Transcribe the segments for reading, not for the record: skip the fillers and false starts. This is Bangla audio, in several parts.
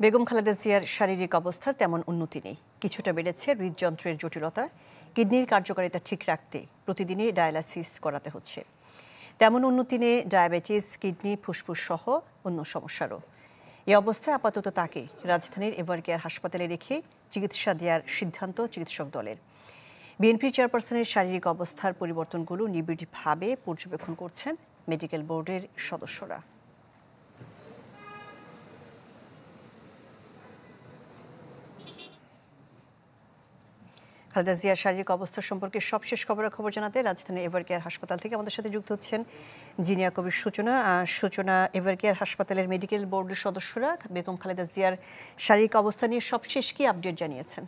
বেগম খালেদা জিয়ার শারীরিক অবস্থার তেমন উন্নতি নেই। কিছুটা বেড়েছে হৃদযন্ত্রের জটিলতা। কিডনির কার্যকারিতা ঠিক রাখতে প্রতিদিনই ডায়ালাইসিস করাতে হচ্ছে। তেমন উন্নতি নেই ডায়াবেটিস, কিডনি, ফুসফুস সহ অন্য সমস্যারও। এই অবস্থায় আপাতত তাকে রাজধানীর এভারকেয়ার হাসপাতালে রেখে চিকিৎসা দেওয়ার সিদ্ধান্ত চিকিৎসক দলের। বিএনপি চেয়ারপারসনের শারীরিক অবস্থার পরিবর্তনগুলো নিবিড়ভাবে পর্যবেক্ষণ করছেন মেডিকেল বোর্ডের সদস্যরা। খালেদা জিয়ার শারীরিক অবস্থা সম্পর্কে সবশেষ খবরাখবর জানাতে রাজধানীর এভারকেয়ার হাসপাতাল থেকে আমাদের সাথে যুক্ত হচ্ছেন জিনিয়া কবির সূচনা। এভারকেয়ার হাসপাতালের মেডিকেল বোর্ডের সদস্যরা বেগম খালেদা জিয়ার শারীরিক অবস্থা নিয়ে সবশেষ কি আপডেট জানিয়েছেন?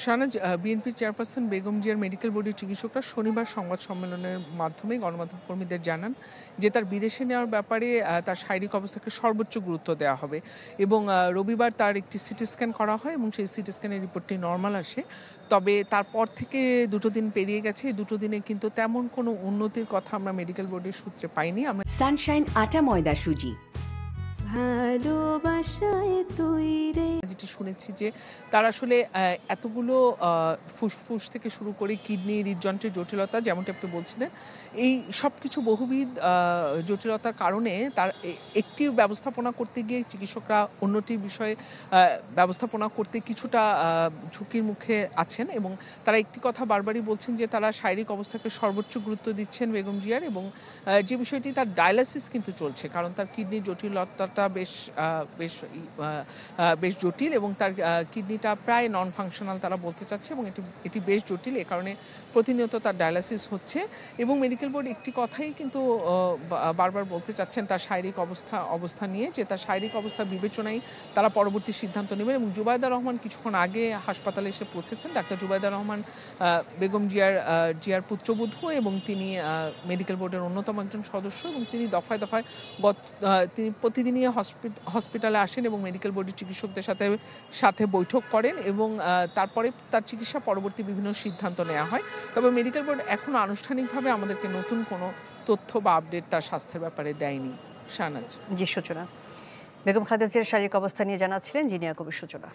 শাহনাজ, বিএনপি চেয়ারপারসন বেগম জিয়ার মেডিকেল বোর্ডের চিকিৎসকরা শনিবার সংবাদ সম্মেলনের মাধ্যমে গণমাধ্যম কর্মীদের জানান যে তার বিদেশে নেওয়ার ব্যাপারে তার শারীরিক অবস্থাকে সর্বোচ্চ গুরুত্ব দেওয়া হবে এবং রবিবার তার একটি সিটি স্ক্যান করা হয় এবং সেই সিটি স্ক্যানের রিপোর্টটি নর্মাল আসে। তবে তারপর থেকে দুটো দিন পেরিয়ে গেছে, এই দুটো দিনে কিন্তু তেমন কোনো উন্নতির কথা আমরা মেডিকেল বোর্ডের সূত্রে পাইনি। আমরা সানশাইন আটা ময়দা সুজি ভালোবাসায় তৈরি যেটি শুনেছি যে তার আসলে এতগুলো ফুসফুস থেকে শুরু করে কিডনি, হৃদযন্ত্রের জটিলতা, যেমনটি আপনি বলছিলেন, এই সব কিছু বহুবিধ জটিলতার কারণে তার একটি ব্যবস্থাপনা করতে গিয়ে চিকিৎসকরা অন্যটির বিষয়ে ব্যবস্থাপনা করতে কিছুটা ঝুঁকির মুখে আছেন এবং তারা একটি কথা বারবারই বলছেন যে তারা শারীরিক অবস্থাকে সর্বোচ্চ গুরুত্ব দিচ্ছেন বেগম জিয়ার এবং যে বিষয়টি তার ডায়ালাইসিস কিন্তু চলছে, কারণ তার কিডনির জটিলতাটা বেশ জটিল এবং তার কিডনিটা প্রায় নন ফাংশনাল তারা বলতে চাচ্ছে এবং এটি বেশ জটিল। এ কারণে প্রতিনিয়ত তার ডায়ালাইসিস হচ্ছে এবং মেডিকেল বোর্ড একটি কথাই কিন্তু বারবার বলতে চাচ্ছেন তার শারীরিক অবস্থা নিয়ে, যে তার শারীরিক অবস্থা বিবেচনায় তারা পরবর্তী সিদ্ধান্ত নেবেন। এবং জুবাইদা রহমান কিছুক্ষণ আগে হাসপাতালে এসে পৌঁছেছেন। ডাক্তার জুবাইদা রহমান বেগম জিয়ার পুত্রবধূ এবং তিনি মেডিকেল বোর্ডের অন্যতম একজন সদস্য এবং তিনি দফায় দফায় তিনি প্রতিদিনই হসপিটালে আসেন এবং মেডিকেল বোর্ডের চিকিৎসকদের সাথে বৈঠক করেন এবং তারপরে তার চিকিৎসা পরবর্তী বিভিন্ন সিদ্ধান্ত নেওয়া হয়। তবে মেডিকেল বোর্ড এখনো আনুষ্ঠানিকভাবে আমাদেরকে নতুন কোনো তথ্য বা আপডেট তার স্বাস্থ্যের ব্যাপারে দেয়নি। শাহনাজ। জি, সূচনা। বেগম খালেদা জিয়ার শারীরিক অবস্থা নিয়ে জানাচ্ছিলেন জিনিয়া কবির সূচনা।